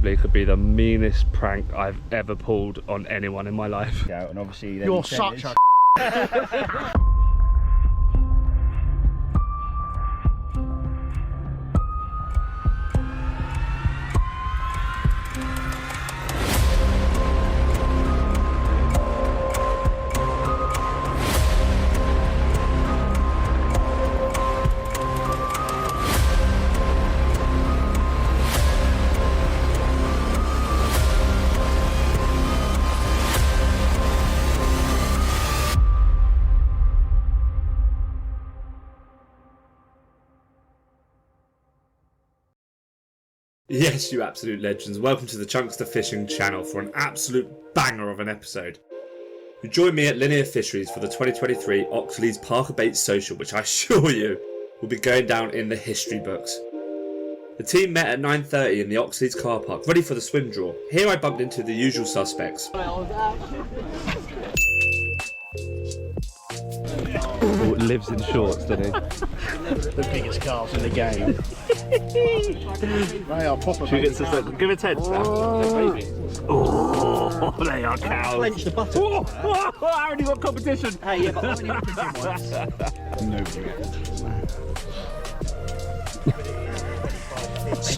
possibly could be the meanest prank I've ever pulled on anyone in my life. Yeah, and obviously You're such a Yes, you absolute legends. Welcome to the Chunkster Fishing channel for an absolute banger of an episode. You join me at Linear Fisheries for the 2023 Oxlease Parker Baits Social, which I assure you will be going down in the history books. The team met at 9:30 in the Oxlease car park, ready for the swim draw. Here I bumped into the usual suspects. Lives in shorts, doesn't he? the biggest cars in the game. They are proper. Give it 10. Oh, they are cows. Clench the button. I already got competition. Hey, yeah, but I've only opened it once.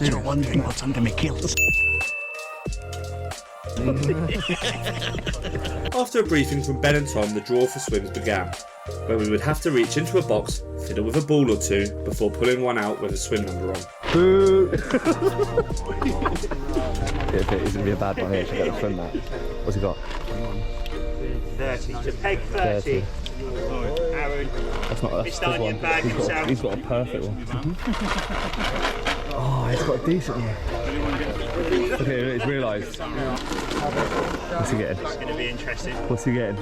Bet you're wondering what's under my kilt. After a briefing from Ben and Tom, the draw for swims began, where we would have to reach into a box, fiddle with a ball or two, before pulling one out with a swim number on. Boo! It's going to be a bad one here to get the swim that. What's he got? 30. To peg 30. Aaron. That's not It's not in your bag himself. He's got a perfect one. Oh, he's got a decent one. Okay, he's realised. What's he getting? It's going to be interesting. What's he getting?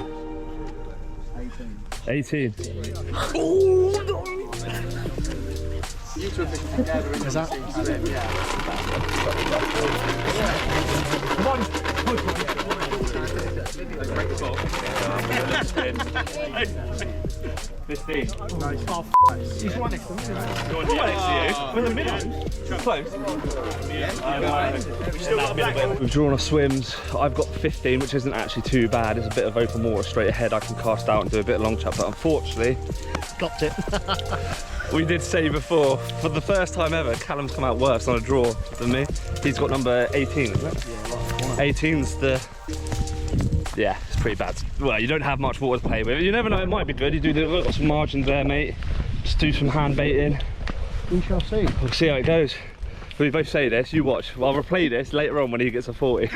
18. Is that? He's right next to me. In the middle. Close. We've drawn our swims. I've got 15, which isn't actually too bad. It's a bit of open water straight ahead. I can cast out and do a bit of long chop, but unfortunately, Got it. we did say before, for the first time ever, Callum's come out worse on a draw than me. He's got number 18, isn't it? 18's the... Yeah, it's pretty bad. Well, you don't have much water to play with. You never know, it might be good. You do got some margins there, mate. Just do some hand baiting. We shall see. We'll see how it goes. We both say this, you watch. Well, I'll replay this later on when he gets a 40.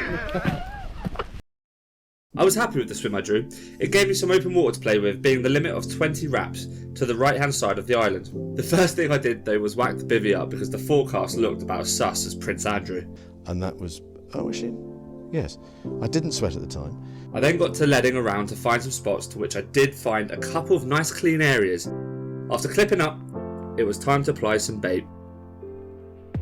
I was happy with the swim I drew. It gave me some open water to play with, being the limit of 20 wraps to the right hand side of the island. The first thing I did though was whack the bivvy up because the forecast looked about as sus as Prince Andrew. And that was, oh, was she? Yes. I didn't sweat at the time. I then got to leading around to find some spots, to which I did find a couple of nice clean areas. After clipping up, it was time to apply some bait.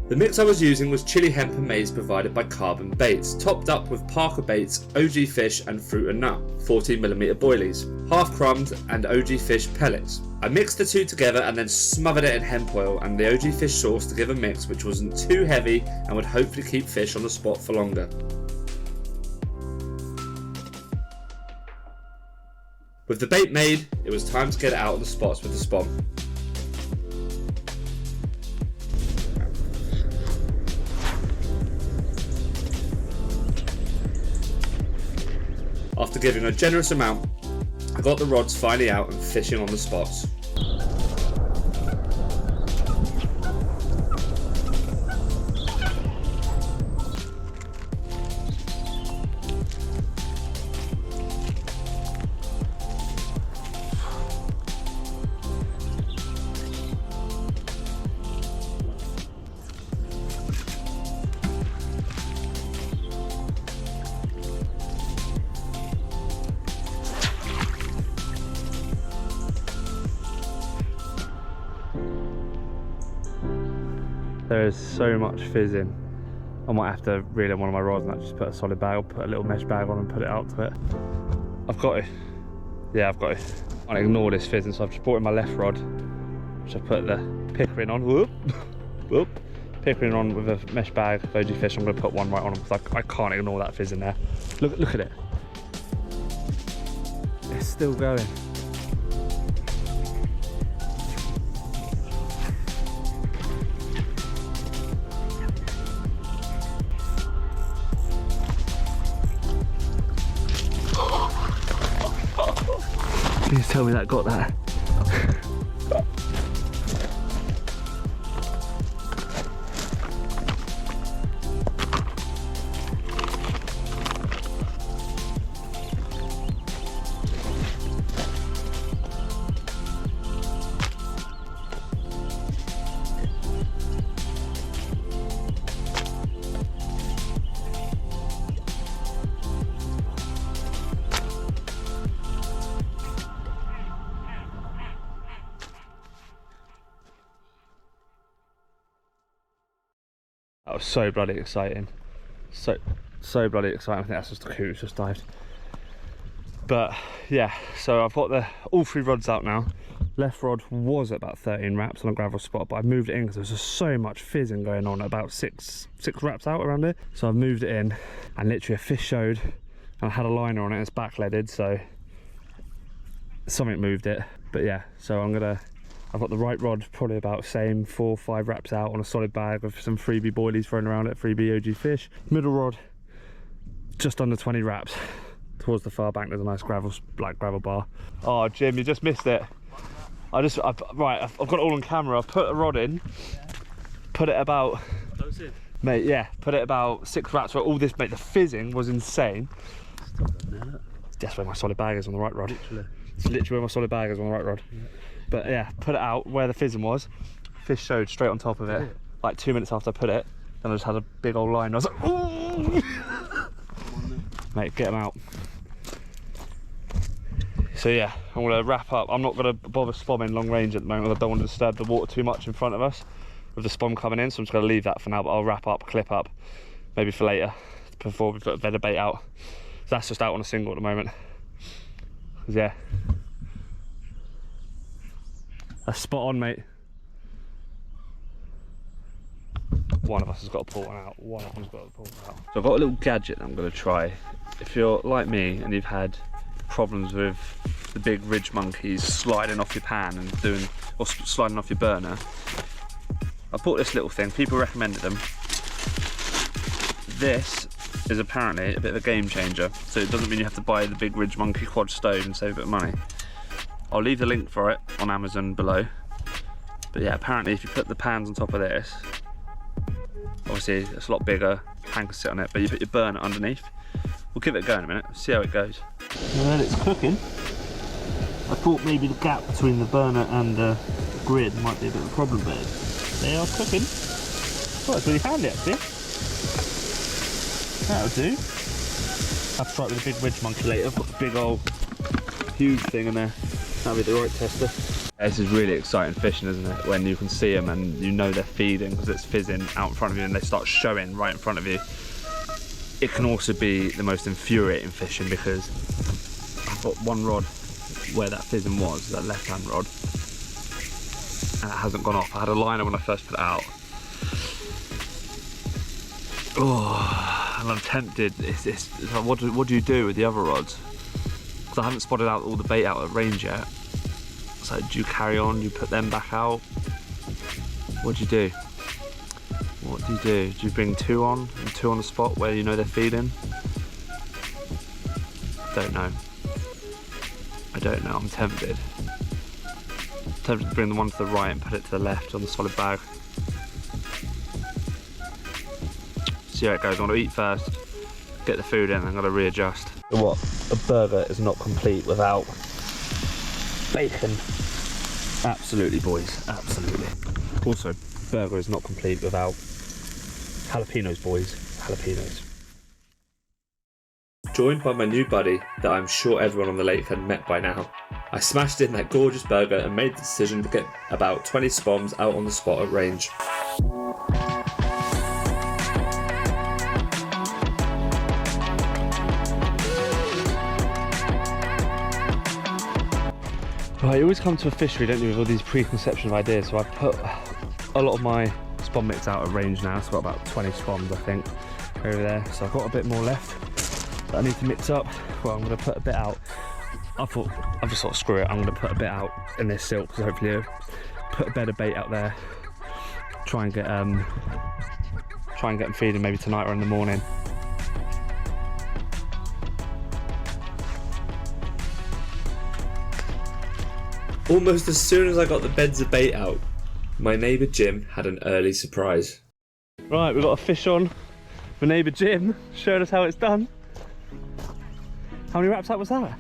The mix I was using was chili hemp and maize provided by Carbon Baits, topped up with Parker Baits, OG Fish and Fruit and Nut, 14mm boilies, half crumbed and OG Fish pellets. I mixed the two together and then smothered it in hemp oil and the OG Fish sauce to give a mix which wasn't too heavy and would hopefully keep fish on the spot for longer. With the bait made, it was time to get it out on the spots with the spawn. After giving a generous amount, I got the rods finally out and fishing on the spots. There is so much fizzing. I might have to reel in one of my rods and just put a solid bag, put a little mesh bag on and put it out to it. I've got it. Yeah, I've got it. I can't ignore this fizzing, so I've just brought in my left rod, which I've put the picker in on. Whoop, whoop. pickering on with a mesh bag of OG fish. I'm going to put one right on them because I can't ignore that fizz in there. Look at it. It's still going. Please tell me that got that. That was so bloody exciting. So bloody exciting. I think that's just a coot just dived. But yeah, so I've got all 3 rods out now. Left rod was at about 13 wraps on a gravel spot, but I moved it in because there was just so much fizzing going on, about six wraps out around it. So I've moved it in, and literally a fish showed, and I had a liner on it, it's back-leaded, so something moved it. But yeah, so I've got the right rod probably about same 4 or 5 wraps out on a solid bag with some freebie boilies thrown around it, freebie OG fish. Middle rod, just under 20 wraps. Towards the far bank there's a nice gravel bar. Oh Jim, you just missed it. I've got it all on camera. I've put a rod in, put it about, mate, yeah, put it about 6 wraps where all this, mate, the fizzing was insane. That's where my solid bag is on the right rod. It's literally where my solid bag is on the right rod. Yeah. But yeah, put it out where the fizzing was. Fish showed straight on top of it. Like 2 minutes after I put it, then I just had a big old line. I was like, ooh! Mate, get them out. So yeah, I'm gonna wrap up. I'm not gonna bother spomming long range at the moment. I don't want to disturb the water too much in front of us with the spom coming in, so I'm just gonna leave that for now, but I'll wrap up, clip up, maybe for later, before we put a better bait out. So that's just out on a single at the moment. Cause yeah, that's spot on, mate. One of us has got to pull one out. One of them's got to pull one out. So I've got a little gadget that I'm going to try. If you're like me and you've had problems with the big ridge monkeys sliding off your pan and sliding off your burner, I bought this little thing. People recommended them. This is apparently a bit of a game changer. So it doesn't mean you have to buy the big ridge monkey quad stone and save a bit of money. I'll leave the link for it on Amazon below. But yeah, apparently if you put the pans on top of this, obviously it's a lot bigger, pan can sit on it, but you put your burner underneath. We'll give it a go in a minute, see how it goes. Well, it's cooking. I thought maybe the gap between the burner and the grid might be a bit of a problem, but they are cooking. Oh, it's really handy actually. That'll do. I'll have to try it with a big ridge monkey later. I've got the big old huge thing in there. That'll be the right tester. This is really exciting fishing, isn't it? When you can see them and you know they're feeding because it's fizzing out in front of you and they start showing right in front of you. It can also be the most infuriating fishing because I've got one rod where that fizzing was, that left-hand rod, and it hasn't gone off. I had a liner when I first put it out. Oh, and I'm tempted. It's like, what do you do with the other rods? Because I haven't spotted out all the bait out at range yet. So do you carry on? Do you put them back out? What do you do? What do you do? Do you bring 2 on and 2 on the spot where you know they're feeding? Don't know. I don't know. I'm tempted. I'm tempted to bring the one to the right and put it to the left on the solid bag. See how it goes. I want to eat first, get the food in, and I'm going to readjust. What? A burger is not complete without bacon. Absolutely, boys, absolutely. Also, burger is not complete without jalapenos, boys, jalapenos. Joined by my new buddy that I'm sure everyone on the lake had met by now, I smashed in that gorgeous burger and made the decision to get about 20 spoms out on the spot at range. Right, you always come to a fishery, don't you, with all these preconception of ideas, so I've put a lot of my spawn mix out of range now. It's got about 20 spawns, I think, over there. So I've got a bit more left that I need to mix up. Well, I'm going to put a bit out. I thought, I've just sort of screw it. I'm going to put a bit out in this silk, so hopefully I'll put a bed of bait out there. Try and get them feeding maybe tonight or in the morning. Almost as soon as I got the beds of bait out, my neighbour Jim had an early surprise. Right, we've got a fish on for neighbour Jim, showing us how it's done. How many wraps up was that?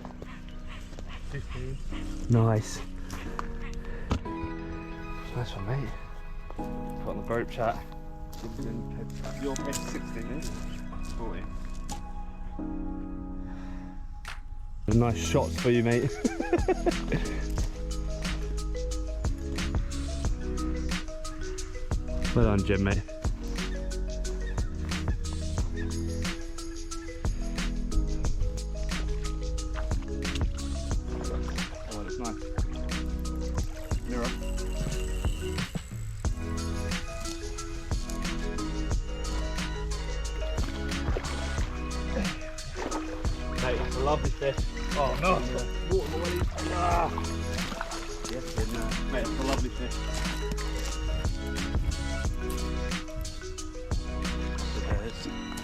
15. Nice. Nice one, mate. Put on the group chat. Your head 16, is 40. Nice shots for you, mate. Well done, Jim, mate. Oh, that's nice. Mirror. Mate, that's a lovely fish. Oh no! Yes, good, no. Mate, it's a lovely fish.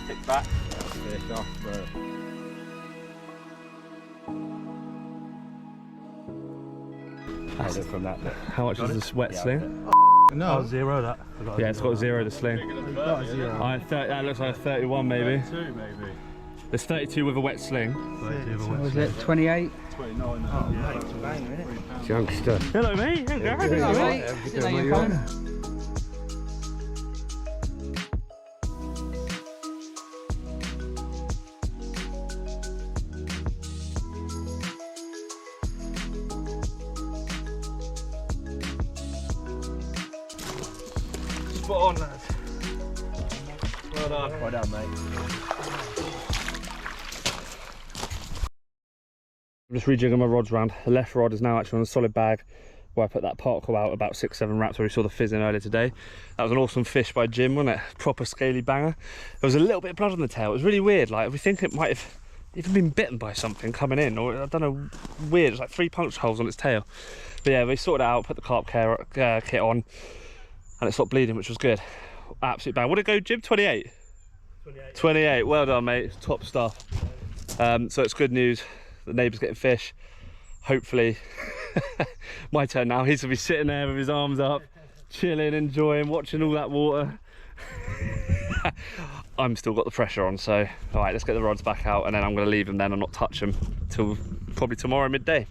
Pick back. Fish off, bro. From that. How much is this wet sling? No, zero that. Yeah, it's got 0 to sling. That looks like a 31 maybe. 32 maybe. There's 32 with a wet sling. Was it 28? 29. Oh, mate, it's a banger, isn't it? Youngster. Hello, mate. Hello, mate. Didn't know you were coming. Spot on, lads. Well done. Well done, mate. I'm just rejigging my rods round. The left rod is now actually on a solid bag where I put that particle out about 6-7 wraps where we saw the fizzing earlier today. That was an awesome fish by Jim, wasn't it? Proper scaly banger. There was a little bit of blood on the tail. It was really weird. Like, we think it might have even been bitten by something coming in, or I don't know, weird. It's like 3 puncture holes on its tail. But yeah, we sorted it out, put the carp care kit on, and it stopped bleeding, which was good. Absolute bang. What did it go, Jim? 28? 28. Well done, mate. Top stuff. So it's good news. The neighbour's getting fish. Hopefully, my turn now. He's gonna be sitting there with his arms up, chilling, enjoying, watching all that water. I'm still got the pressure on, so all right, let's get the rods back out, and then I'm gonna leave them then and not touch them till probably tomorrow midday.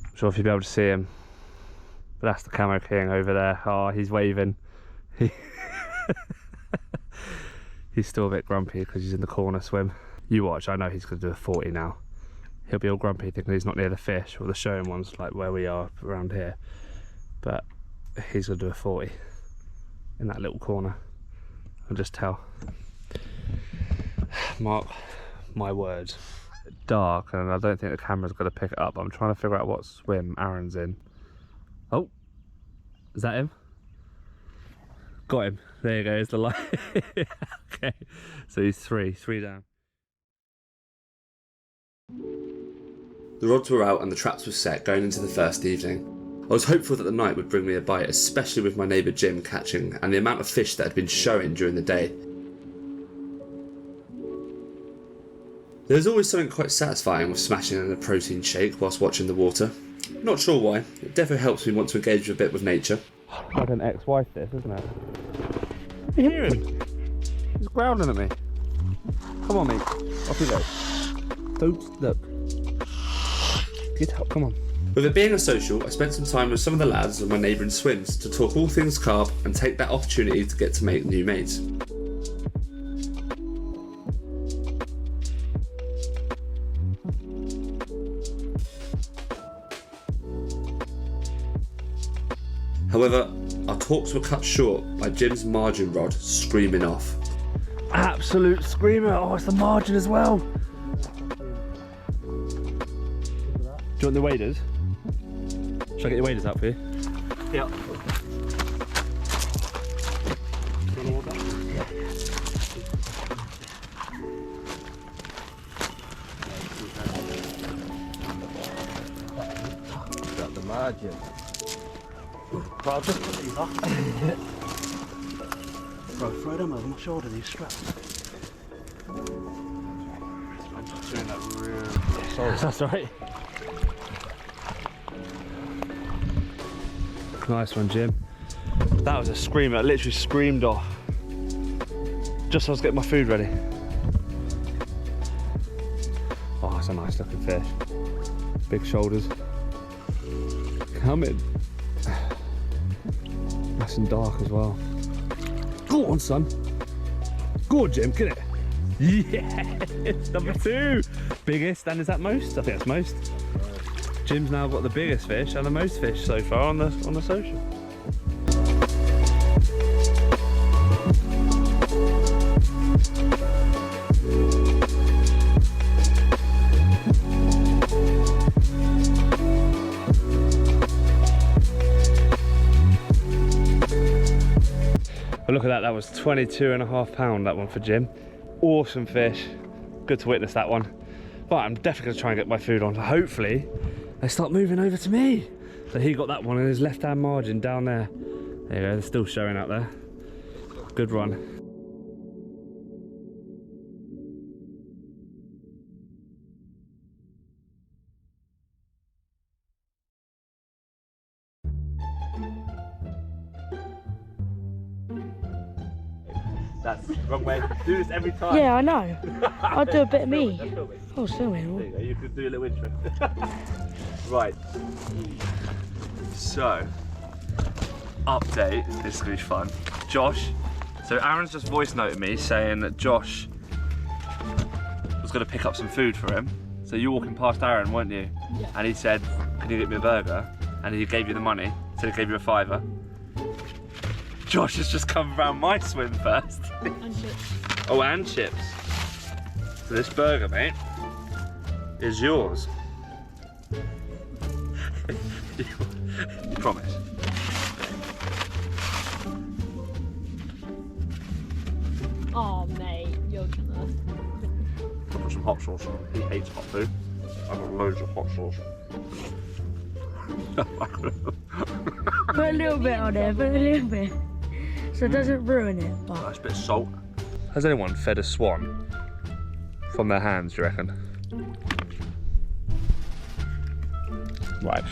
I'm sure if you'll be able to see him, but that's the Camo King over there. Oh, he's waving. He's still a bit grumpy because he's in the corner swim. You watch, I know he's going to do a 40 now. He'll be all grumpy thinking he's not near the fish or the showing ones like where we are around here. But he's going to do a 40 in that little corner. I'll just tell. Mark my words. Dark, and I don't think the camera's going to pick it up. I'm trying to figure out what swim Aaron's in. Oh, is that him? Got him. There you go, it's the light. Okay, so he's three down. The rods were out and the traps were set going into the first evening. I was hopeful that the night would bring me a bite, especially with my neighbour Jim catching and the amount of fish that had been showing during the day. There's always something quite satisfying with smashing in a protein shake whilst watching the water. Not sure why, it definitely helps me want to engage a bit with nature. Like an ex-wife this, isn't it? You hear him? He's growling at me. Come on, mate. Off you go. Don't look. Get up, come on. With it being a social, I spent some time with some of the lads on my neighbouring swims to talk all things carp and take that opportunity to get to make new mates. However, our talks were cut short by Jim's margin rod screaming off. Absolute screamer. Oh, it's the margin as well. Do you want the waders? Shall I get your waders out for you? Yeah. Got the margin. Well, I'll just put these off. Bro, throw them over my shoulder, these straps. I'm just doing that real. Sorry. That's right. Nice one, Jim. That was a screamer. It literally screamed off. Just as I was getting my food ready. Oh, that's a nice looking fish. Big shoulders. Come in. Nice and dark as well. Go on, son. Go on, Jim, get it. Yes, number 2. Biggest, and is that most? I think that's most. Jim's now got the biggest fish and the most fish so far on the social. But look at that, that was 22.5 pound, that one for Jim. Awesome fish. Good to witness that one. But I'm definitely gonna try and get my food on. Hopefully, they start moving over to me. So he got that one in his left-hand margin down there. There you go, they're still showing out there. Good run. That's the wrong way. Do this every time. Yeah, I know. I'll do a bit of me. Oh, still There you go, you could do a little intro. Right. So, update. This is going to be fun. Josh. So Aaron's just voice noted me saying that Josh was going to pick up some food for him. So you were walking past Aaron, weren't you? Yeah. And he said, can you get me a burger? And he gave you the money. So he gave you a £5. Josh has just come around my swim first. And chips. Oh, and chips. So this burger, mate, is yours. You promise? Oh, mate, you're gonna. I'll put some hot sauce on. He hates hot food. I've got loads of hot sauce. Put a little bit on there, put a little bit. So it doesn't ruin it. But... Nice bit of salt. Has anyone fed a swan from their hands, do you reckon? Right.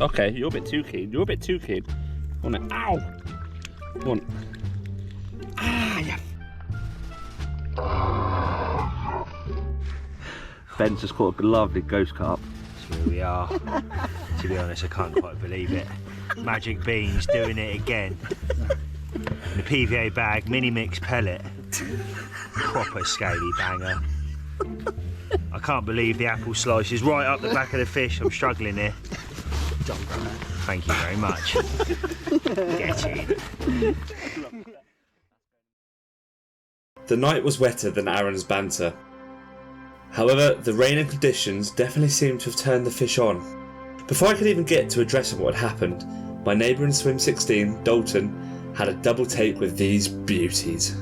Okay, you're a bit too keen. You're a bit too keen. On it. Ow! Go on. Ah, yeah. Ben's just caught a lovely ghost carp. Here we are. To be honest, I can't quite believe it. Magic Beans doing it again. In a PVA bag, mini mix pellet. Proper scaly banger. I can't believe the apple slice is right up the back of the fish. I'm struggling here. Thank you very much. Get in. The night was wetter than Aaron's banter. However, the rain and conditions definitely seemed to have turned the fish on. Before I could even get to addressing what had happened, my neighbour in swim 16, Dalton, had a double take with these beauties.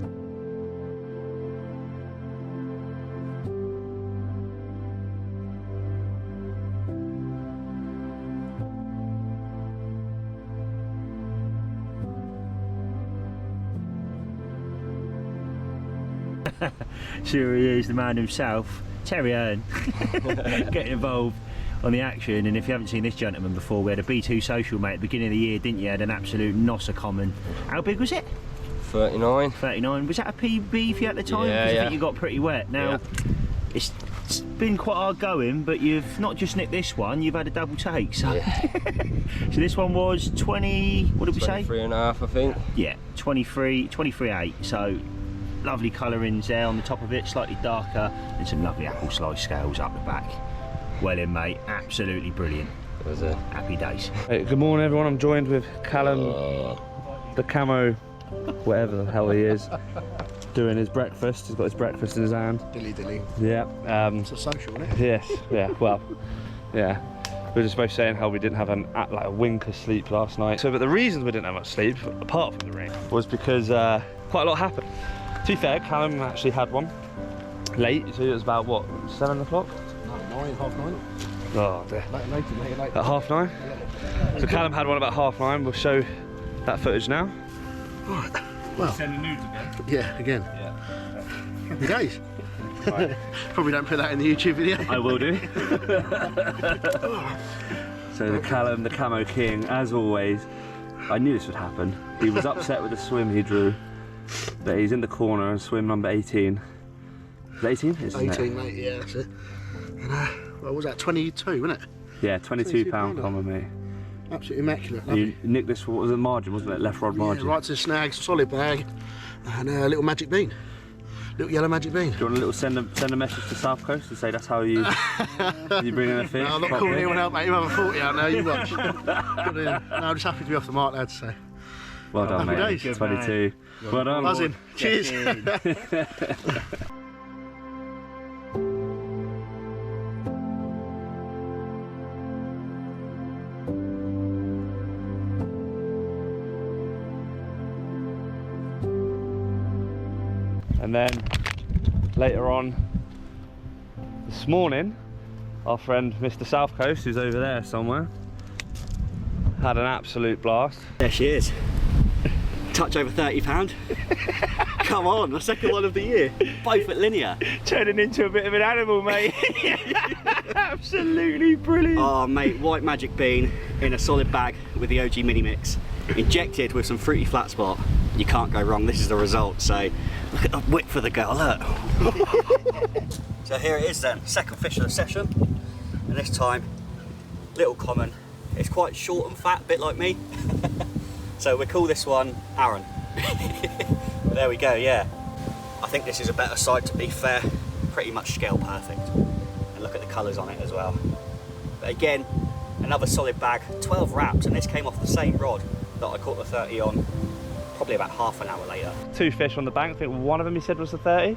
Sure he is, the man himself, Terry Hearn, getting involved on the action. And if you haven't seen this gentleman before, we had a B2 social, mate, at the beginning of the year, didn't you? Had an absolute nosser common. How big was it? 39. 39. Was that a PB for you at the time? Yeah, I yeah. think you got pretty wet. Now, it's been quite hard going, but you've not just nicked this one, you've had a double take. So, so this one was 20, what did we say? 23.5, I think. Yeah, 23.8. So lovely colourings there on the top of it, slightly darker, and some lovely apple slice scales up the back. Well in, mate, absolutely brilliant. It was a Happy days. Hey, good morning everyone, I'm joined with Callum, the camo, whatever the hell he is, doing his breakfast. He's got his breakfast in his hand. Dilly dilly. Yeah. It's a social, isn't it? Yes, yeah, well, yeah. We were just both saying how we didn't have like a wink of sleep last night. So, but the reasons we didn't have much sleep, apart from the rain, was because quite a lot happened. To be fair, Callum actually had one late, so it was about what, 7 o'clock? No, 9, half 9. Oh dear. Later. At half 9? So Callum had one about half 9. We'll show that footage now. Right. Well. Sending nudes again? Yeah, again. Yeah. Happy days. Right. Probably don't put that in the YouTube video. I will do. So the Callum, the Camo King, as always, I knew this would happen. He was upset with the swim he drew, but he's in the corner and swim number 18. Is it 18? 18, mate, yeah, that's it. And what was that, 22, wasn't it? Yeah, 22 pound common me. Absolutely immaculate. You nicked this for, what was the margin, wasn't it? Left rod margin. Yeah, right to the snags, solid bag, and a little magic bean. Little yellow magic bean. Do you want a little send a message to South Coast and say that's how you bring in a fish? No, I'm not calling anyone out, mate. You have a 40 out now, you watch. No, I'm just happy to be off the mark, lads, so. Well done, Happy mate. days. 22. Well done. Buzzing. Cheers. And then later on this morning, our friend Mr. South Coast, who's over there somewhere, had an absolute blast. There she is. Touch over £30. Come on, the second one of the year. Both at Linear. Turning into a bit of an animal, mate. Absolutely brilliant. Oh, mate, white magic bean in a solid bag with the OG mini mix. Injected with some fruity flat spot. You can't go wrong, this is the result. So, look at the whip for the girl, look. So here it is then, second fish of the session. And this time, little common. It's quite short and fat, a bit like me. So we call this one Aaron. There we go, yeah. I think this is a better side, to be fair. Pretty much scale perfect. And look at the colours on it as well. But again, another solid bag, 12 wraps, and this came off the same rod that I caught the 30 on probably about half an hour later. 2 fish on the bank. I think one of them he said was the 30.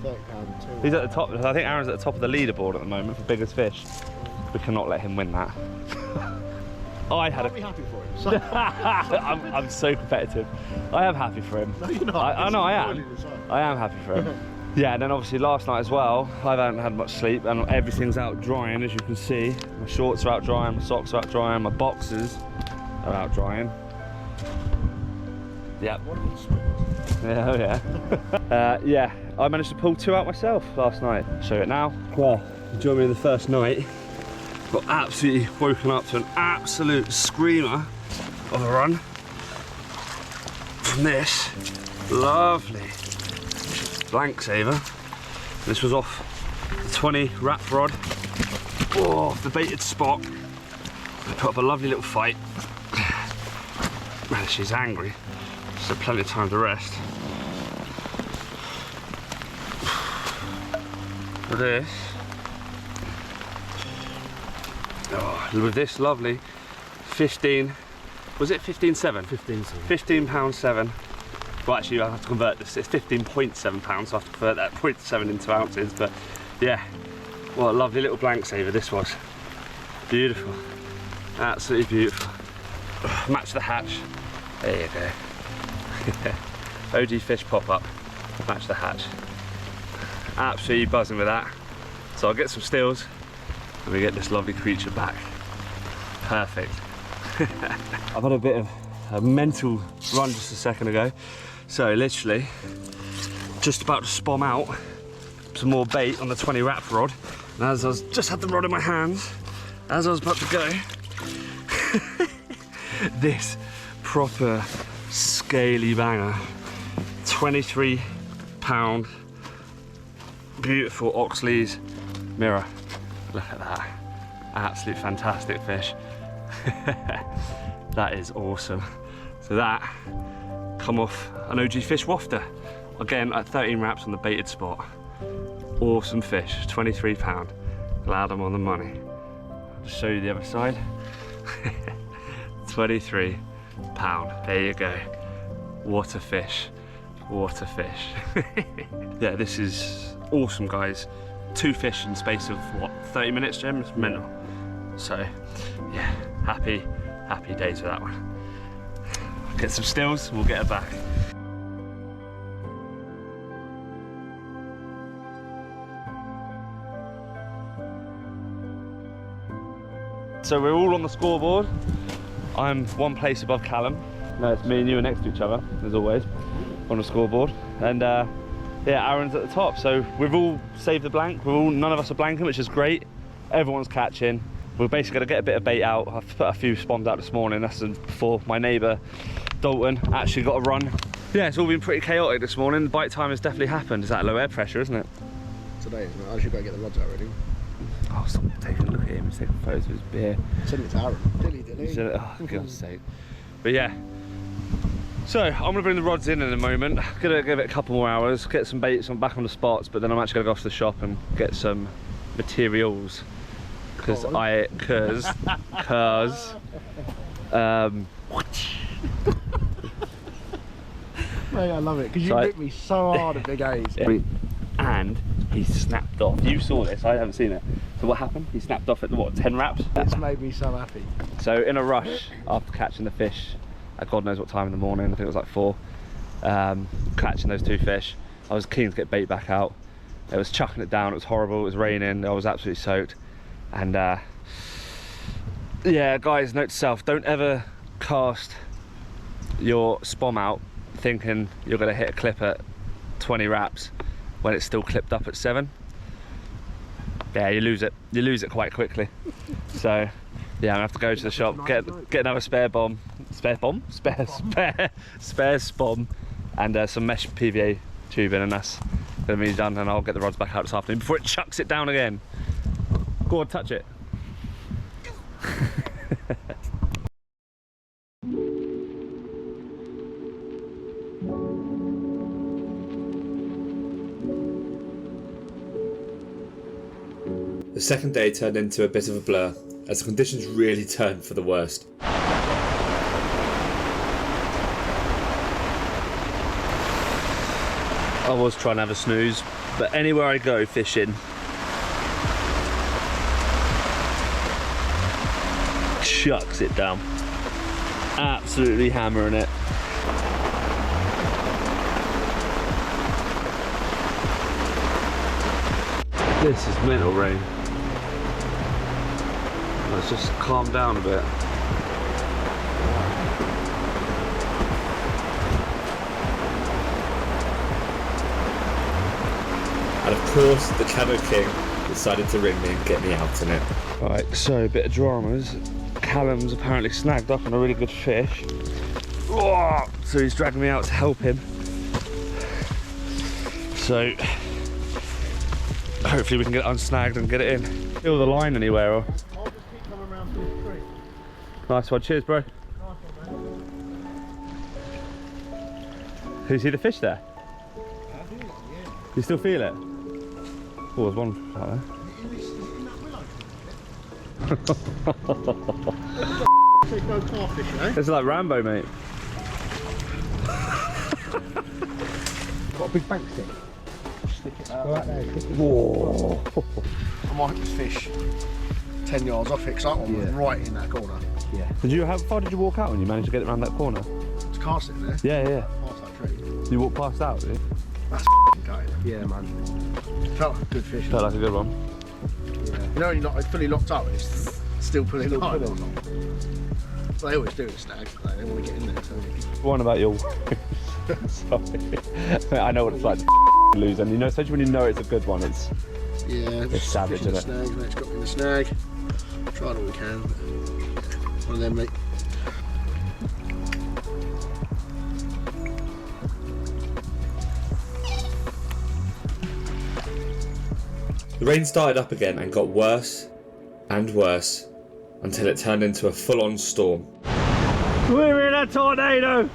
£30, He's at the top. I think Aaron's at the top of the leaderboard at the moment for biggest fish. We cannot let him win that. I had I'll be happy for him. So. I'm so competitive. I am happy for him. No, you're not. I know I am. I am happy for him. Yeah, and then obviously last night as well, I haven't had much sleep and everything's out drying, as you can see. My shorts are out drying, my socks are out drying, my boxers are out drying. Yep. Yeah, oh yeah. Yeah, I managed to pull 2 out myself last night. Show it now. Well, you joined me in the first night. Got absolutely woken up to an absolute screamer of a run from this lovely blank saver. This was off the 20 wrap rod, off the baited spot. I put up a lovely little fight. Man, she's angry, so plenty of time to rest. For this, with this lovely 15, was it 15.7? 15 pound 7. Well, actually, I have to convert this. It's 15.7 pounds, so I have to convert that 0.7 into ounces. But yeah, what a lovely little blank saver this was. Beautiful, absolutely beautiful. Match the hatch. There you go. OG fish pop up. Match the hatch. Absolutely buzzing with that. So I'll get some stills and we get this lovely creature back. Perfect. I've had a bit of a mental run just a second ago. So literally, just about to spom out some more bait on the 20 wrap rod. And as I was just had the rod in my hands, as I was about to go, this proper scaly banger, 23 pound, beautiful Oxlease mirror. Look at that, absolute fantastic fish. That is awesome. So that come off an OG fish wafter, again at 13 wraps on the baited spot. Awesome fish, 23 pound. Glad I'm on the money. Just show you the other side. 23 pound. There you go. Water fish. Water fish. Yeah, this is awesome, guys. 2 fish in space of what, 30 minutes, Jim? It's mental. So yeah, happy days with that one. Get some stills, we'll get her back. So we're all on the scoreboard. I'm 1 place above Callum. No, it's me and you are next to each other, as always, on the scoreboard. And yeah, Aaron's at the top. So we've all saved the blank. None of us are blanking, which is great. Everyone's catching. We're basically gonna get a bit of bait out. I've put a few spawns out this morning. That's before my neighbour, Dalton, actually got a run. Yeah, it's all been pretty chaotic this morning. The bite time has definitely happened. It's that low air pressure, isn't it? Today, isn't it? I should go get the rods out already. Oh, stop taking a look at him. He's taking photos of his beer. Send it to Aaron. Dilly. Oh, for God's sake. But yeah. So, I'm going to bring the rods in a moment. I'm going to give it a couple more hours, get some baits back on the spots, but then I'm actually going to go off to the shop and get some materials. Because Mate, I love it, because you ripped me so hard at Big A's. Yeah. And he snapped off. You saw this, I haven't seen it. So what happened? He snapped off at what, 10 wraps? It's made me so happy. So in a rush, after catching the fish, at God knows what time in the morning, I think it was like 4, catching those 2 fish, I was keen to get bait back out. It was chucking it down, it was horrible, it was raining, I was absolutely soaked. And yeah, guys, note to self, don't ever cast your spom out thinking you're going to hit a clip at 20 wraps when it's still clipped up at 7. Yeah, you lose it quite quickly. So yeah, I'm gonna have to go to the shop, get another spare spom, and some mesh PVA tubing, and that's gonna be done, and I'll get the rods back out this afternoon before it chucks it down again. Go on, touch it. The second day turned into a bit of a blur as the conditions really turned for the worst. I was trying to have a snooze, but anywhere I go fishing, chucks it down. Absolutely hammering it. This is mental rain. Let's just calm down a bit. And of course, the Camo King decided to ring me and get me out in it. Right, so a bit of dramas. Callum's apparently snagged up on a really good fish. Oh, so he's dragging me out to help him. So hopefully we can get it unsnagged and get it in. Feel the line anywhere, or? I'll just keep coming around to the tree. Nice one, cheers, bro. Nice one, man. Can you see the fish there? I feel it, yeah. You still feel it? Oh, there's one out there. Say no carp fishing, eh? This is like Rambo, mate. Got a big bank stick. Stick it out. Go out there, stick it. Whoa. I might just fish 10 yards off it, because that one was right in that corner. Yeah. How far did you walk out when you managed to get it around that corner? Just cast it in there. Yeah. Past that tree. You walked past out, did you? That's gutted. Yeah, man. Felt like a good fish. Felt like a good one. Yeah. You know, when it's fully locked up and it's still pulling line. They always do it, snag. They want to get in there. So. One about your sorry. I know what it's like to lose, and you know, especially when you know it's a good one, it's savage, isn't it? Snag, and it's got me in the snag. Tried all we can. One of them, mate. The rain started up again and got worse and worse until it turned into a full-on storm. We're in a tornado!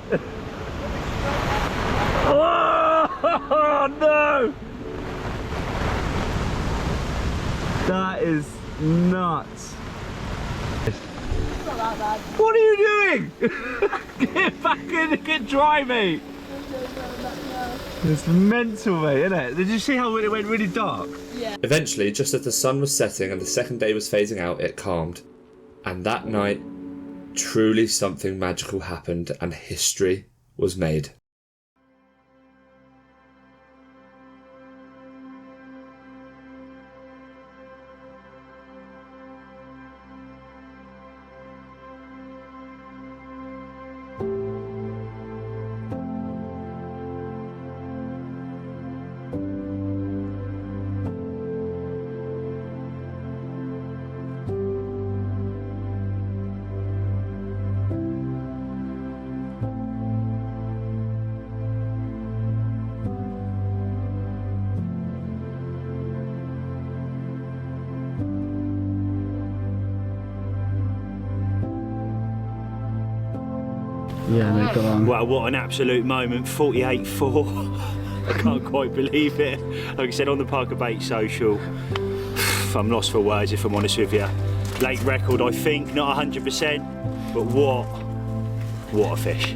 Oh no! That is nuts. not that bad. What are you doing? Get back in and get dry, mate. It's mental, mate, isn't it? Did you see how it went really dark? Yeah. Eventually, just as the sun was setting and the second day was phasing out, it calmed. And that night, truly something magical happened and history was made. Yeah, mate, go on. Well, what an absolute moment, 48.4. I can't quite believe it. Like I said, on the Parker Bait social, I'm lost for words if I'm honest with you. Lake record, I think, not 100%, but what a fish.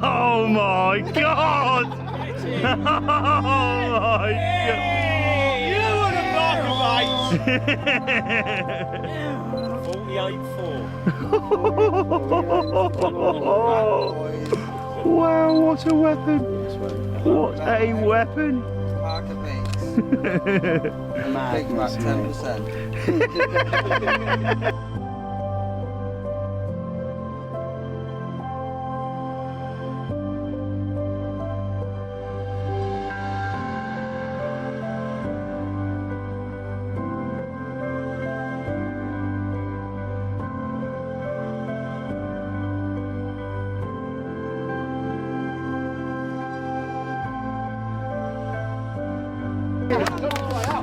Oh my God! Oh my God! You want a Parker Bait! 48.4. Wow, what a weapon! What a weapon! Parker Baits. Big Mac 10%.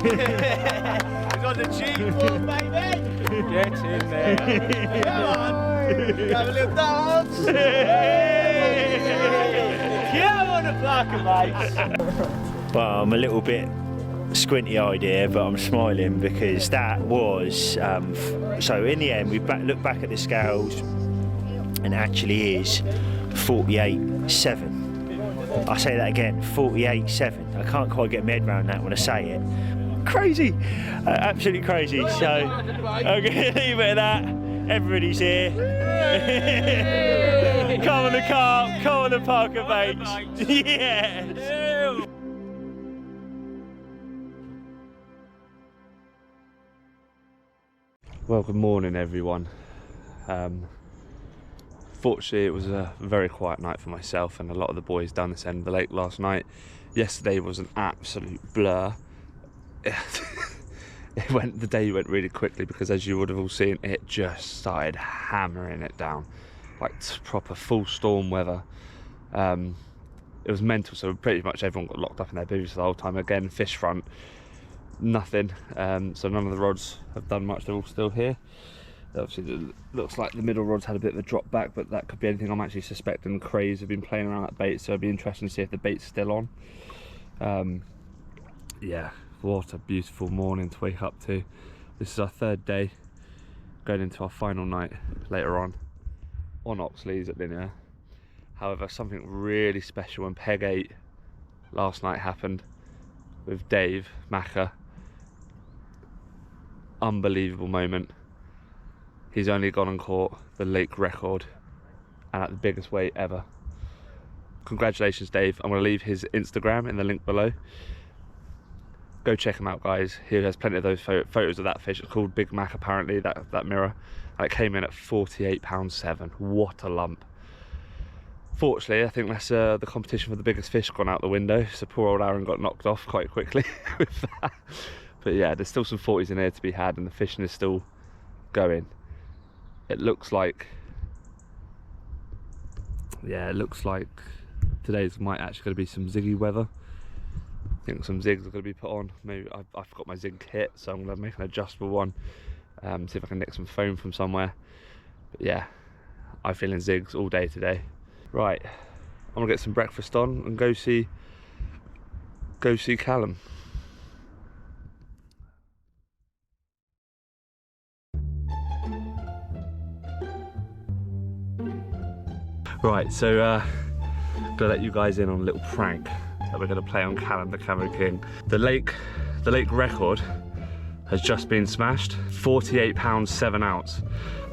He's on the G4, baby! Get in there! Come on! Have a little dance! Come on, the Parker Baits! Well, I'm a little bit squinty-eyed here, but I'm smiling because that was... so in the end, we looked back at the scales and it actually is 48.7. I say that again, 48.7. I can't quite get my head around that when I say it. Crazy, absolutely crazy. So I'm going to leave it at that. Everybody's here. Come on the Carp, come on the Parker Baits. Yes. Well, good morning everyone. Fortunately it was a very quiet night for myself and a lot of the boys down this end of the lake last night. Yesterday was an absolute blur. The day went really quickly because, as you would have all seen, it just started hammering it down, like proper full storm weather. It was mental, so pretty much everyone got locked up in their booths the whole time. Again, fish front, nothing, so none of the rods have done much. They're all still here. Obviously it looks like the middle rod's had a bit of a drop back, but that could be anything. I'm actually suspecting crays have been playing around that bait, so it'd be interesting to see if the bait's still on. Yeah, what a beautiful morning to wake up to. This is our third day, going into our final night later on Oxlease at Linear. However, something really special when Peg 8 last night happened with Dave Macker. Unbelievable moment. He's only gone and caught the lake record and at the biggest weight ever. Congratulations, Dave. I'm going to leave his Instagram in the link below. Go check him out, guys. He has plenty of those photos of that fish. It's called Big Mac, apparently, that mirror. And it came in at 48.7 £. What a lump. Fortunately, I think that's the competition for the biggest fish gone out the window. So poor old Aaron got knocked off quite quickly with that. But yeah, there's still some 40s in here to be had and the fishing is still going. It looks like, yeah, it looks like today's might actually going to be some ziggy weather. I think some zigs are going to be put on. Maybe I forgot my zig kit, so I'm going to make an adjustable one. See if I can nick some foam from somewhere. But yeah, I'm feeling zigs all day today. Right, I'm going to get some breakfast on and go see Callum. Right, so gonna let you guys in on a little prank that we're gonna play on Callum the Camo King. The lake record has just been smashed. 48 pounds 7 ounce.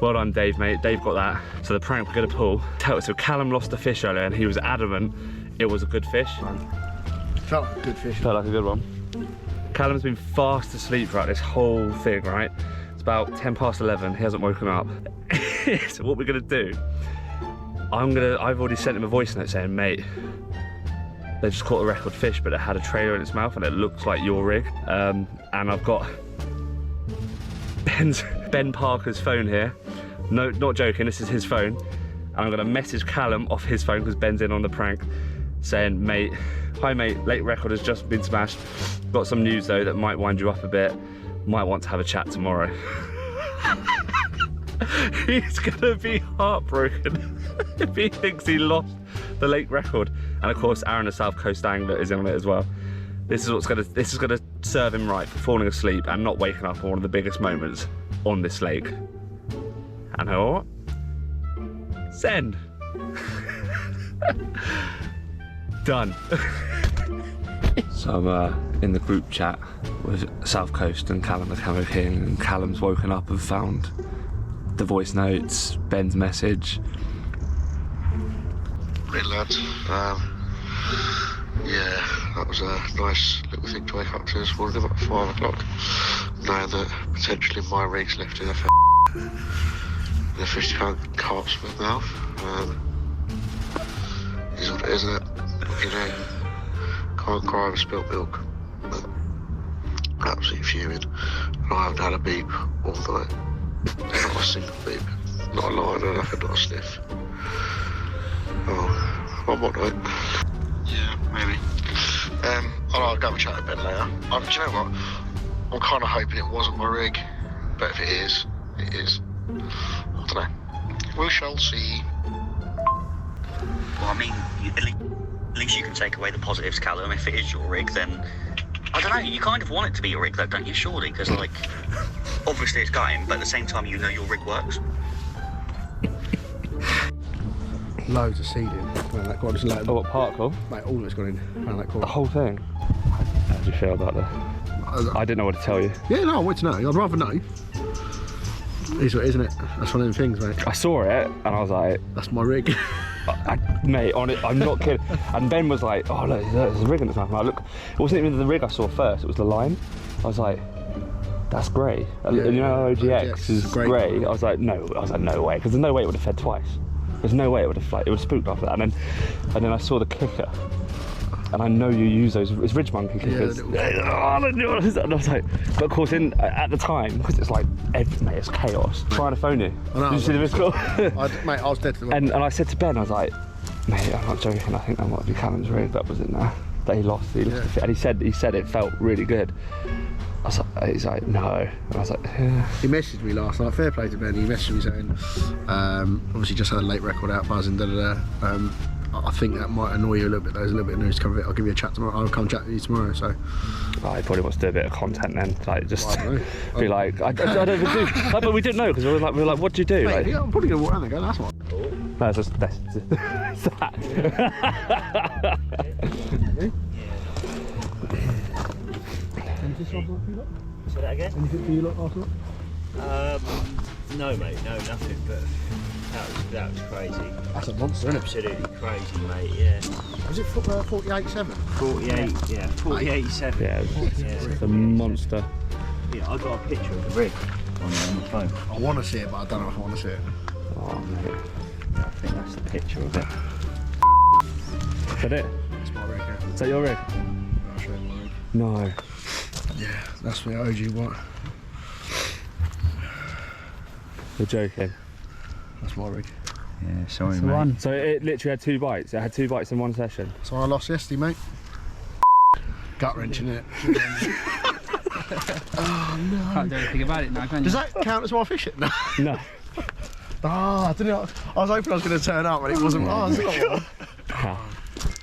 Well done, Dave, mate. Dave got that. So the prank we're gonna pull. So Callum lost a fish earlier and he was adamant it was a good fish. Felt like a good fish. Felt like a good one. Callum's been fast asleep throughout this whole thing, right? It's about 10 past 11, he hasn't woken up. So what we're gonna do, I've already sent him a voice note saying, mate, they just caught a record fish, but it had a trailer in its mouth and it looks like your rig. And I've got Ben Parker's phone here. No, not joking, this is his phone. And I'm gonna message Callum off his phone because Ben's in on the prank, saying, mate, hi mate, lake record has just been smashed. Got some news though that might wind you up a bit. Might want to have a chat tomorrow. He's gonna be heartbroken if he thinks he lost the lake record. And of course, Aaron, the South Coast angler, is in on it as well. This is gonna serve him right for falling asleep and not waking up on one of the biggest moments on this lake. And you know what? Send. Done. So I'm in the group chat with South Coast and Callum the Camo King, and Callum's woken up and found the voice notes, Ben's message. Hey lads, yeah, that was a nice little thing to wake up to this morning about 5 o'clock, knowing that potentially my rig's left in a fish can't carp's mouth. Is what it is, isn't it? You know, can't cry over spilt milk, but absolutely fuming. And I haven't had a beep all night. Not a single beep. Not a line or nothing, not a sniff. Oh, one more night. Yeah, maybe. I'll go have a chat with Ben later. Do you know what? I'm kind of hoping it wasn't my rig, but if it is, it is. I don't know. We shall see. Well, I mean, at least you can take away the positives, Callum. If it is your rig, then I don't know. You kind of want it to be your rig, though, don't you? Surely, because like, obviously it's going, but at the same time, you know your rig works. Loads of seeding around that corner. Oh, what particle? Mate, all of it's gone in around that corner. The whole thing? How do you feel about that? I didn't know what to tell you. Yeah, no, I want to know. I'd rather know. Is what, isn't it? That's one of them things, mate. I saw it and I was like, that's my rig. Mate, on it, I'm not kidding. And Ben was like, oh look, there's a rig in its mouth. And I look, it wasn't even the rig I saw first, it was the line. I was like, that's grey. Yeah, you know, OGX is grey. I was like, no way, because there's no way it would have fed twice. There's no way it would have it would have spooked after that. And then I saw the clicker. And I know you use those, it's Ridge Monkey clickers. Yeah, and I was like, but of course at the time, because it's like, mate, it's chaos. Trying to phone you. Did you see the missed call? Mate, I was dead to the and I said to Ben, I was like, mate, I'm not joking, I think that might be Callum's rig that was in there. That he lost. And he said it felt really good. I was like, he's like, no. And I was like, yeah. He messaged me last night, fair play to Ben, he messaged me saying, obviously just had a late record out buzzing, I think that might annoy you a little bit. There's a little bit of news coming. I'll give you a chat tomorrow. I'll come chat to you tomorrow. So, he probably wants to do a bit of content then, like just be like, I don't even do. Like, but we didn't know because we were like, what do you do? Mate, like, yeah, I'm probably gonna walk around there and go, that's what. No, it's just that's that. Say that again? Anything for you lot last night? No, mate, no, nothing. But that was crazy. That's a monster, isn't it? Absolutely crazy, mate. Yeah. Was it 48.7? 48, yeah, 48.7. Yeah, it's a monster. Yeah, I got a picture of the rig on my phone. I want to see it, but I don't know if I want to see it. Oh, mate. I think that's the picture of it. Is that it? That's my rig, yeah. Is that your rig? I'll show you my rig. No. Yeah, that's my OG one. You're joking. That's my rig. Yeah, sorry, mate. So it literally had 2 bites. It had 2 bites in one session. So I lost yesterday, mate. Gut wrenching it. Oh no. Can't do anything about it now, can you? Does that count as my fishing? No. No. I didn't know. I was hoping I was going to turn up, but it wasn't. Oh, it's got one.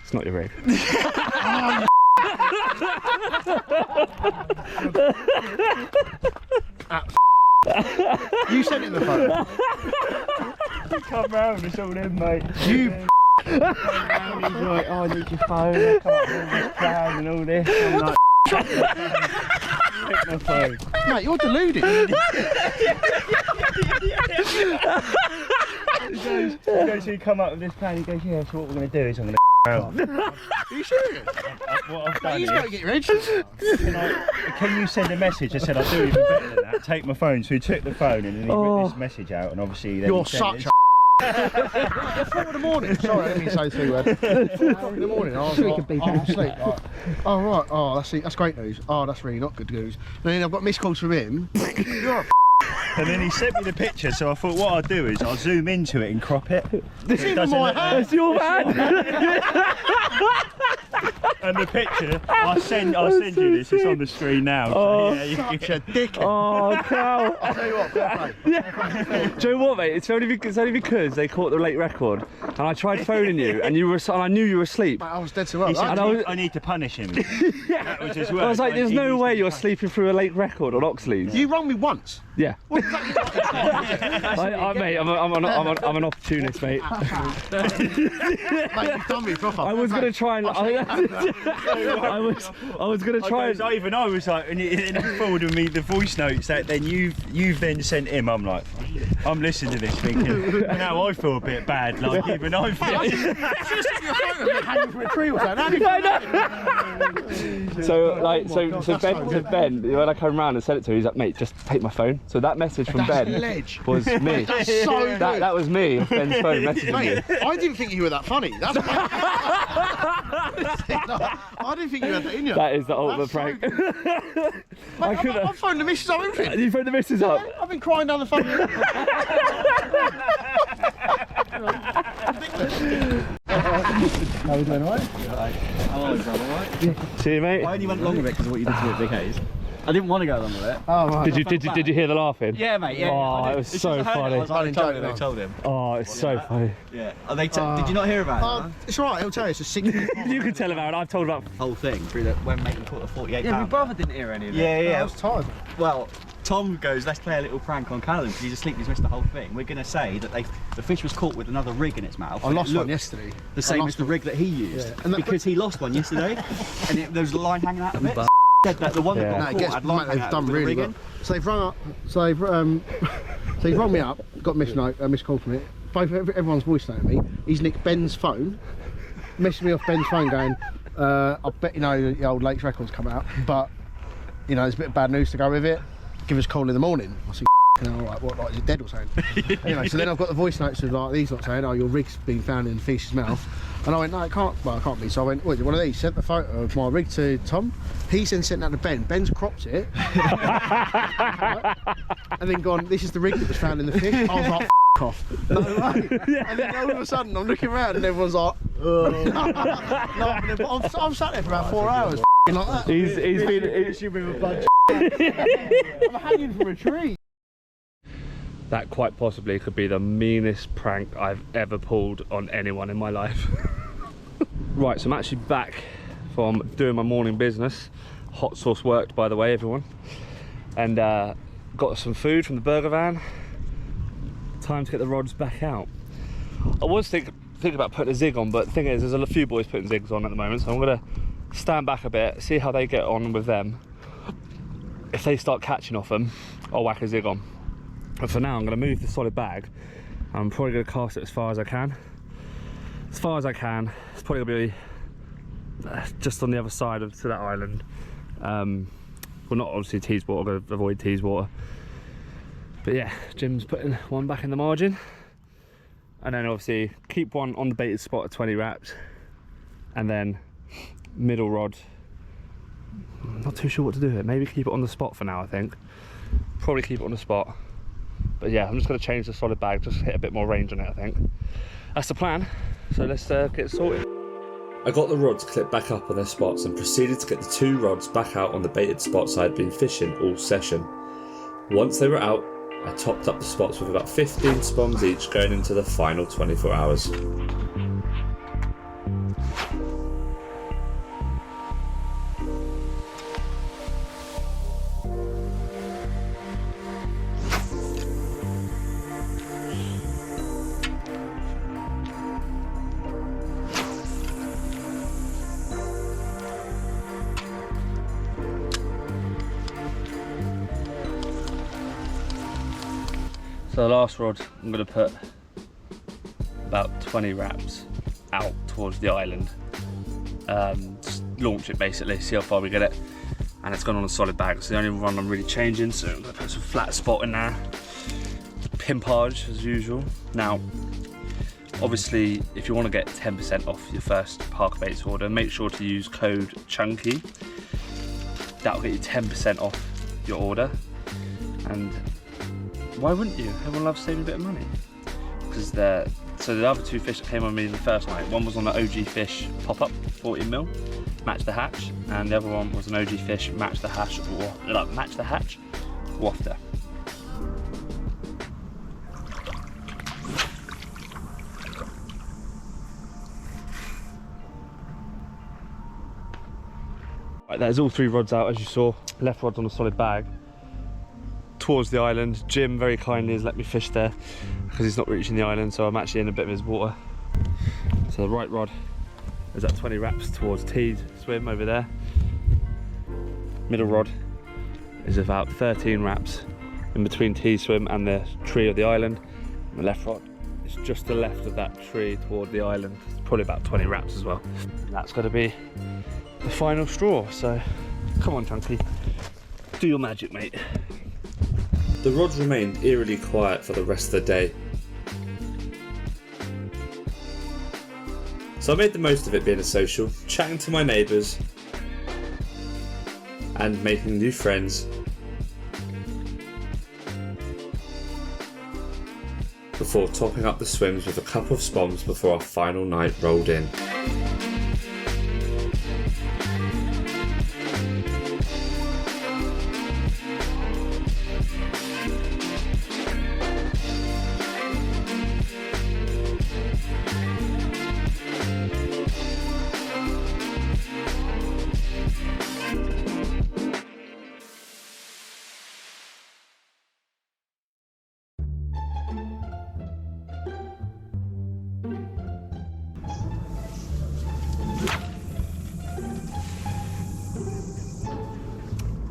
It's not your rig. You sent in the photo. Come round, it's all in, mate. You He's like, oh, I need your phone. I come up with all this plan and all this. I'm like, take my phone. Mate, you're deluded. He goes, so you come up with this plan. He goes, yeah, so what we're going to do is I'm going to out. Are you serious? What I've done You've is, got to get your head. can you send a message? I said, I'll do even better than that. Take my phone. So he took the phone and then he read this message out, and obviously then You're he sent such it. a 4 in the morning. Sorry, I didn't mean to say the 3 word. 4 in the morning. I was like, I'm asleep. Like, oh right. Oh, that's great news. Oh, that's really not good news. And then I've got missed calls from him. You're a And then he sent me the picture, so I thought what I'll do is I'll zoom into it and crop it. This is my hand. It's your hand. And the picture, I'll send you this. It's on the screen now. Oh, so yeah, such a dick. Oh, cow. I'll tell you what, fair play. Do you know what, mate? It's only because they caught the late record, and I tried phoning you, and I knew you were asleep. Mate, I was dead to well. He said, And I need to punish him. That was his word. I was like, there's He no needs way to be you're punished. sleeping through a late record on Oxlease. You rung me once. Yeah. What does that mean? Mate, I'm an opportunist, mate. Mate, you've done me proper. I was gonna try and I was gonna try and Even I was like, and he forwarded me the voice notes that then you've then sent him. I'm like, I'm listening to this thinking, now I feel a bit bad. Like even I feel. Just sent you a photo of me hanging from a tree or something. So Ben, when I came round and sent it to him, he's like, mate, just take my phone. So that message from Ben was me. That's so good. That was me off Ben's phone messaging Mate, you. I didn't think you were that funny. That's no, I didn't think you had that in you. That is the ultimate prank. Mate, I've phoned the missus up, everything. You phoned the missus up? I've been crying down the phone. How are we doing, alright? How are you, brother, alright? See you, mate. I only went along with it because of what you did to me at Big Haze. I didn't want to go along with it. Oh, right. Did you hear the laughing? Yeah, mate, yeah. Oh, it was so funny. I told him. Oh, it's so funny. Yeah. Did you not hear about it? It's alright, he'll tell you. It's a secret. You can tell about it. I've told about The whole thing through that when making caught the 48 Yeah, my pound. brother didn't hear any of it. Yeah. I was tired. Well, Tom goes, let's play a little prank on Callum because he's asleep, he's missed the whole thing. We're going to say that the fish was caught with another rig in its mouth. I lost one yesterday. The same as the rig that he used. Yeah. And because he lost one yesterday and there was a line hanging out of it. Said that the one that got caught had line hanging out done with the really rig well. in. So they've rung up. So they've so he's rung me up. Got a missed call from it. Everyone's voice noted me. He's nicked Ben's phone. Messaged me off Ben's phone, going, "I bet you know the old Lakes records come out, but you know there's a bit of bad news to go with it. Give us a call in the morning." I said, alright, what, like, is it dead or something? Anyway, so then I've got the voice notes of like these lot saying, "Oh, your rig's been found in the fish's mouth." And I went, "No, it can't. Well, it can't be." So I went, "What? One of these?" Sent the photo of my rig to Tom. He's then sent that to Ben. Ben's cropped it, right? And then gone, "This is the rig that was found in the fish." I was like, "F off." No way. And then all of a sudden, I'm looking around and everyone's like, laughing. But I'm sat there for about 4 hours, like that. He's been. I'm hanging from a tree. That quite possibly could be the meanest prank I've ever pulled on anyone in my life. Right, so I'm actually back from doing my morning business. Hot sauce worked, by the way, everyone. And got some food from the burger van. Time to get the rods back out. I was thinking about putting a zig on, but the thing is, there's a few boys putting zigs on at the moment, so I'm gonna stand back a bit, see how they get on with them. If they start catching off them, I'll whack a zig on. But for now, I'm going to move the solid bag. I'm probably going to cast it as far as I can. As far as I can. It's probably going to be just on the other side to that island. Well, not obviously Teeswater, I'm going to avoid Teeswater. But yeah, Jim's putting one back in the margin. And then obviously keep one on the baited spot at 20 wraps. And then middle rod. I'm not too sure what to do here. Maybe keep it on the spot for now, I think. Probably keep it on the spot. But yeah, I'm just going to change the solid bag, just hit a bit more range on it, I think. That's the plan, so let's get it sorted. I got the rods clipped back up on their spots and proceeded to get the 2 rods back out on the baited spots I had been fishing all session. Once they were out, I topped up the spots with about 15 spawns each going into the final 24 hours. So the last rod, I'm going to put about 20 wraps out towards the island. Just launch it basically, see how far we get it. And it's gone on a solid bag. It's the only one I'm really changing, so I'm going to put some flat spot in there. Pimpage as usual. Now, obviously, if you want to get 10% off your first Parker Baits order, make sure to use code CHUNKY. That'll get you 10% off your order. And why wouldn't you? Everyone loves saving a bit of money. Because so the other 2 fish that came on me the first night, one was on the OG Fish pop-up, 14mm, match the hatch, and the other one was an OG Fish match the hatch wafter. Right, there's all 3 rods out, as you saw. Left rod's on a solid bag towards the island. Jim very kindly has let me fish there because he's not reaching the island, so I'm actually in a bit of his water. So the right rod is at 20 wraps towards Teed swim over there. Middle rod is about 13 wraps in between Teed swim and the tree of the island. And the left rod is just to the left of that tree toward the island. It's probably about 20 wraps as well. And that's got to be the final straw, so come on Chunky, do your magic, mate. The rods remained eerily quiet for the rest of the day. So I made the most of it being a social, chatting to my neighbours and making new friends before topping up the swims with a couple of spoms before our final night rolled in.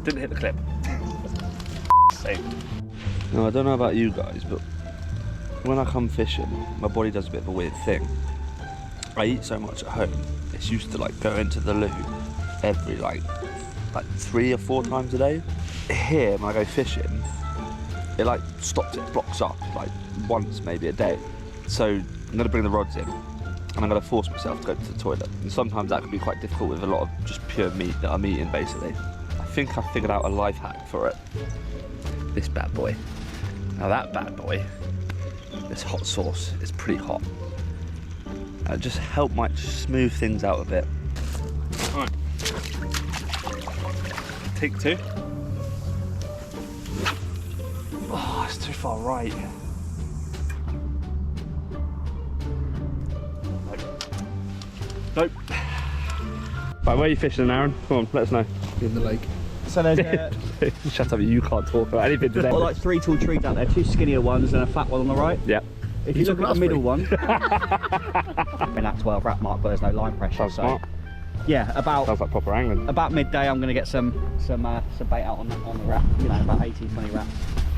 Didn't hit the clip. Now I don't know about you guys, but when I come fishing, my body does a bit of a weird thing. I eat so much at home, it's used to like go into the loo every like 3 or 4 times a day. Here, when I go fishing, it like stops, it blocks up like once maybe a day. So I'm gonna bring the rods in and I'm gonna force myself to go to the toilet. And sometimes that can be quite difficult with a lot of just pure meat that I'm eating basically. I think I figured out a life hack for it. This bad boy. Now that bad boy, this hot sauce is pretty hot. And it just might smooth things out a bit. All right. Take 2. Oh, it's too far right. Nope. Right, where are you fishing, Aaron? Come on, let us know. In the lake. So there's Shut up, you can't talk about anything today. like 3 tall trees out there, 2 skinnier ones and a fat one on the right. Yep. If you look at the middle one, in that 12 wrap mark, but there's no line pressure. Sounds smart. Yeah, Sounds like proper angling. about midday, I'm going to get some bait out on the wrap. You know, about 18, 20 wraps.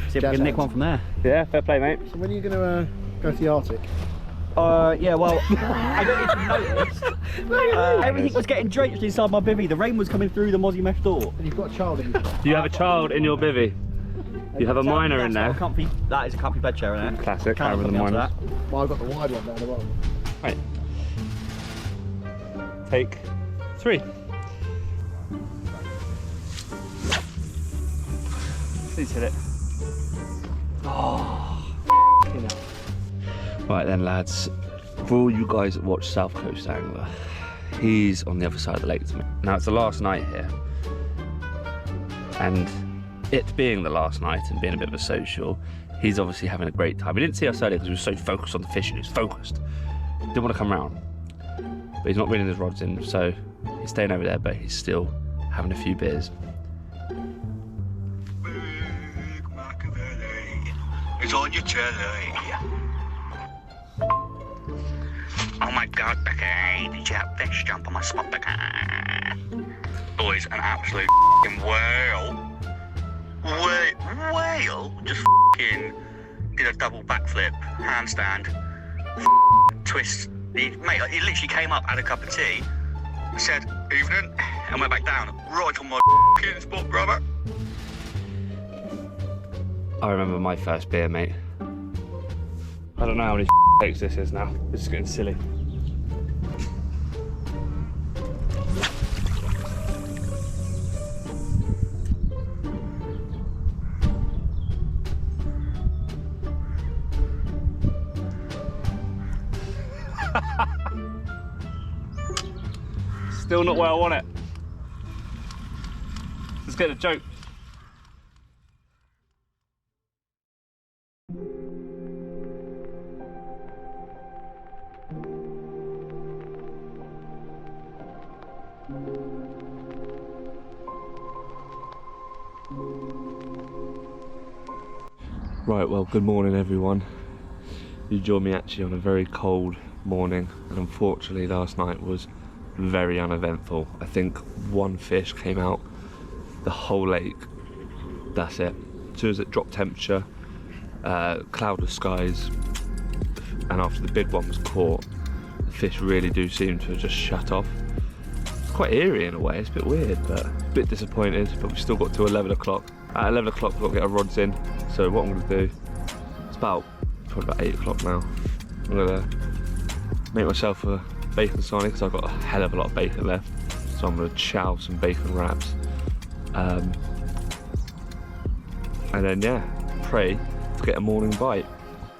See if we can nick one from there. Yeah, fair play, mate. So when are you going to go to the Arctic? Yeah, well, I don't even notice. Everything was getting drenched inside my bivvy. The rain was coming through the mozzie mesh door. And you've got a child in your You have a child in your bivvy. You have a minor in there. That is a comfy bed chair in there. Classic, Can't Aaron with the put me onto minors. that. Well, I've got the wide one down the bottom. Right. Take 3. Please hit it. Oh, you know. Right then, lads. For all you guys that watch South Coast Angler, he's on the other side of the lake to me. Now it's the last night here, and it being the last night and being a bit of a social, he's obviously having a great time. He didn't see us earlier because he was so focused on the fishing. He was focused. Didn't want to come round, but he's not reeling his rods in, so he's staying over there, but he's still having a few beers. It's on your telly. Oh my god, Becky, did you have fish jump on my spot, Becky? Boys, an absolute f***ing whale. Whale just f***ing did a double backflip, handstand, twist. He literally came up, had a cup of tea, said, evening, and went back down. Right on my spot, brother. I remember my first beer, mate. I don't know how many takes this is now. This is getting silly. Still not where I want it. Let's get a joke. Right, well, good morning everyone. You joined me actually on a very cold morning, and unfortunately last night was very uneventful. I think one fish came out the whole lake, that's it. As soon as it dropped temperature, cloudless skies, and after the big one was caught, the fish really do seem to have just shut off. It's quite eerie in a way, it's a bit weird, but a bit disappointed, but we've still got to 11 o'clock. At 11 o'clock we've got to get our rods in, so what I'm going to do, it's probably about 8 o'clock now, I'm going to make myself a bacon sarnie because I've got a hell of a lot of bacon left, so I'm going to chow some bacon wraps, and then yeah, pray to get a morning bite.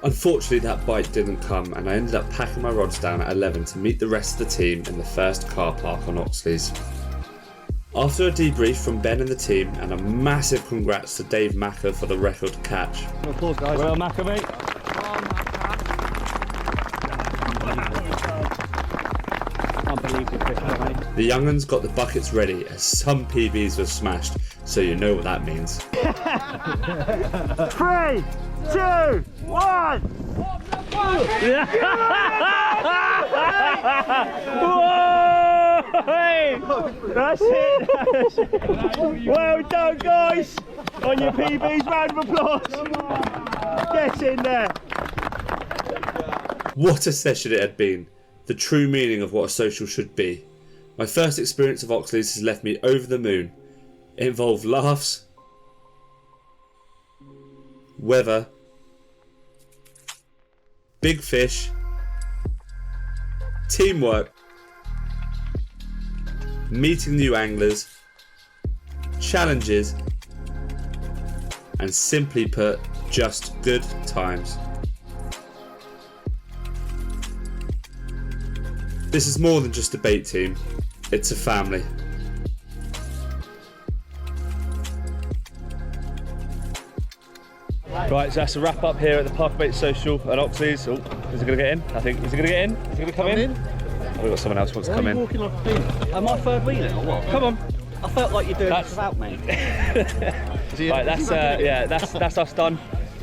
Unfortunately that bite didn't come, and I ended up packing my rods down at 11 to meet the rest of the team in the first car park on Oxlease. After a debrief from Ben and the team, and a massive congrats to Dave Macker for the record catch. Applause, guys. Well, Macker, mate. The young'uns got the buckets ready as some PBs were smashed, so you know what that means. 3, 2, 1! That's it! Well done, guys! On your PBs, round of applause! Get in there! What a session it had been. The true meaning of what a social should be. My first experience of Oxlease has left me over the moon. It involved laughs, weather, big fish, teamwork, meeting new anglers, challenges, and simply put, just good times. This is more than just a bait team, it's a family. Right, so that's a wrap up here at the Park Bait Social at Oxlease. Oh, is it going to get in? I think, is it going to get in? Is it going to come in? Oh, we've got someone else who wants to come in. Walking like a pin. Am I third wheeling or what? Come on. I felt like you're doing this without me. Right, that's yeah, that's us done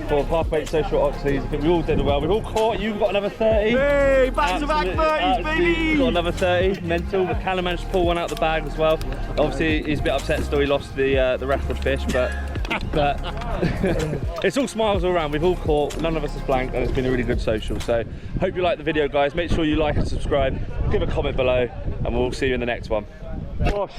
for Park Bait Social at Oxlease. I think we all did well. We've all caught. You've got another 30. Hey, back to back 30s, baby! Got another 30, mental. But Callum managed to pull one out of the bag as well. Obviously, he's a bit upset still. He lost the record fish, but it's all smiles all around. We've all caught. None of us is blank, and it's been a really good social. So, hope you like the video, guys. Make sure you like and subscribe. Give a comment below, and we'll see you in the next one. Gosh.